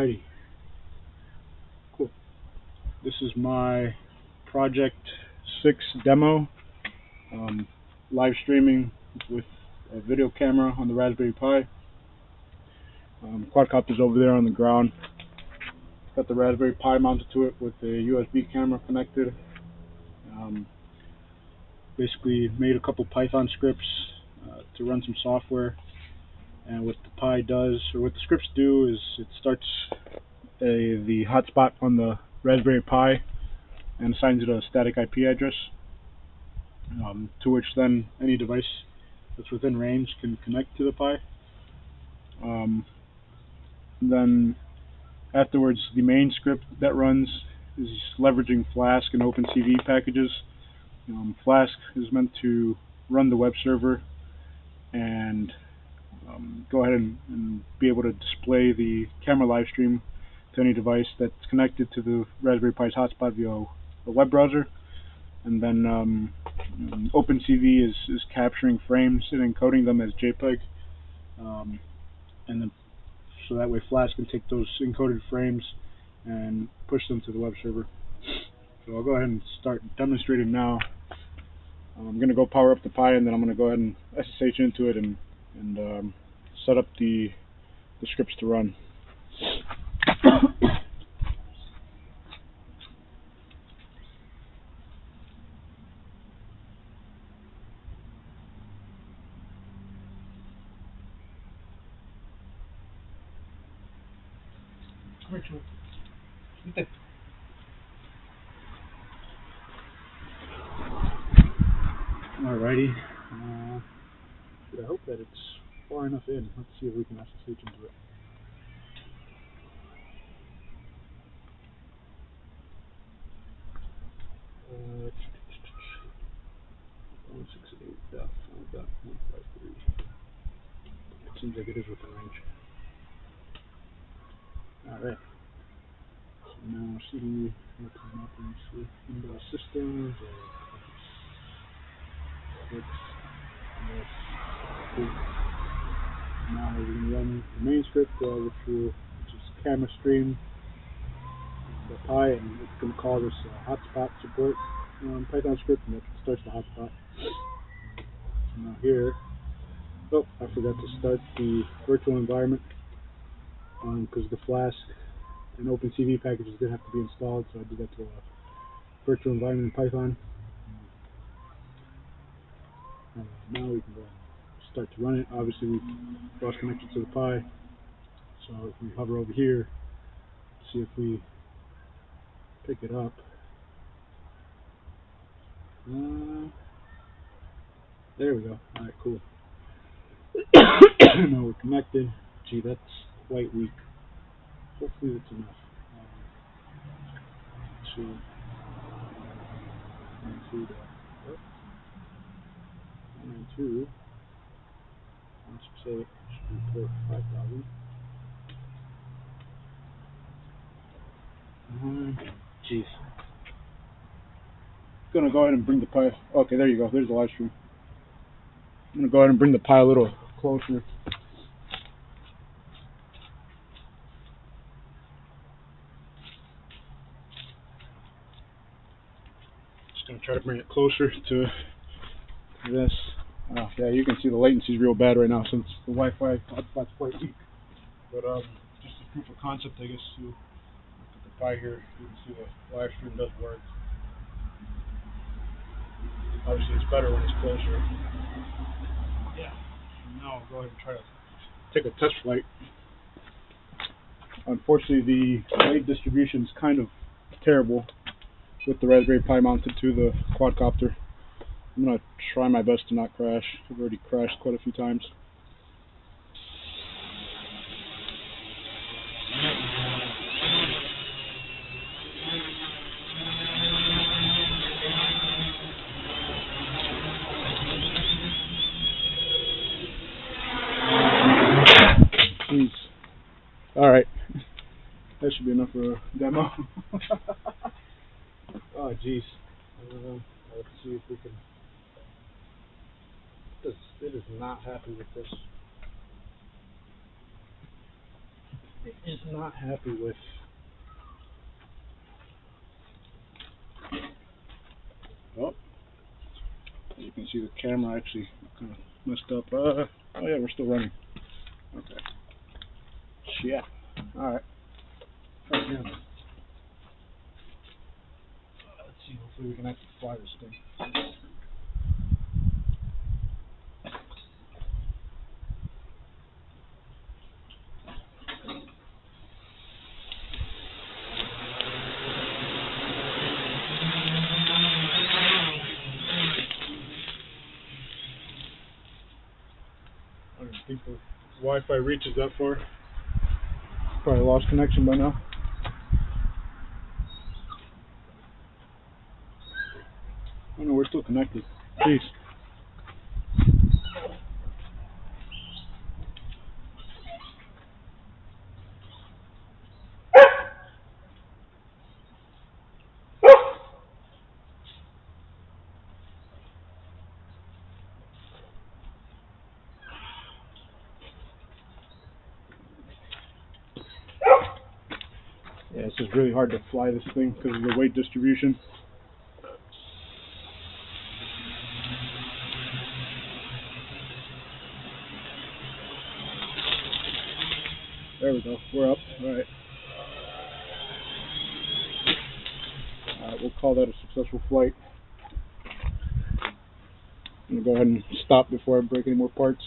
Alrighty, cool. This is my Project 6 demo, um, live streaming with a video camera on the Raspberry Pi. Quadcopter's over there on the ground. Got the Raspberry Pi mounted to it with a USB camera connected. Um, Basically made a couple Python scripts to run some software. And what the Pi does, or what the scripts do, is it starts the hotspot on the Raspberry Pi and assigns it a static IP address, to which then any device that's within range can connect to the Pi. Then afterwards, the main script that runs is leveraging Flask and OpenCV packages. Flask is meant to run the web server and go ahead and be able to display the camera live stream to any device that's connected to the Raspberry Pi's hotspot via a web browser. And then OpenCV is capturing frames and encoding them as JPEG, and then so that way Flash can take those encoded frames and push them to the web server. So I'll go ahead and start demonstrating now. I'm going to go power up the Pi, and then I'm going to go ahead and SSH into it and set up the scripts to run. Alrighty, I hope that it's far enough in. Let's see if we can SSH into it. Uh, 168.5.153. It seems like it is within range. Alright. So now CD Windows systems now we can run the main script, which is camera stream the Pi, and it's going to call this hotspot support Python script, and it starts the hotspot. So now here, oh, I forgot to start the virtual environment because the Flask and OpenCV packages did have to be installed, so I did that to a virtual environment in Python. Now we can go ahead and start to run it. Obviously, we cross connected to the Pi, so if we hover over here, see if we pick it up. There we go. Alright, cool. Now we're connected. Gee, that's quite weak. Hopefully that's enough. So, into the 192, 168, should be port 5000. Jeez. Gonna go ahead and bring the Pi. Okay, there you go. There's the live stream. I'm gonna go ahead and bring the Pi a little closer. Just gonna try to bring it closer to this. Yeah, you can see the latency is real bad right now since the Wi-Fi hotspot's quite weak. But just a proof of concept, I guess. To look at the Pi here, you can see the live stream does work. Obviously, it's better when it's closer. Yeah. Now I'll go ahead and try to take a test flight. Unfortunately, the weight distribution is kind of terrible with the Raspberry Pi mounted to the quadcopter. I'm going to try my best to not crash. I've already crashed quite a few times. Please. Alright. That should be enough for a demo. Oh, jeez. Let's see if we can. It is not happy with this. is not happy with. Oh, you can see the camera actually kind of messed up. Oh yeah, we're still running. Okay. Shit. All right. Try again. Let's see. Hopefully we can actually fly this thing. I don't think the Wi-Fi reaches that far. Probably lost connection by now. Oh no, we're still connected. Jeez. Yeah, it's just really hard to fly this thing because of the weight distribution. There we go. We're up. All right. We'll call that a successful flight. I'm going to go ahead and stop before I break any more parts.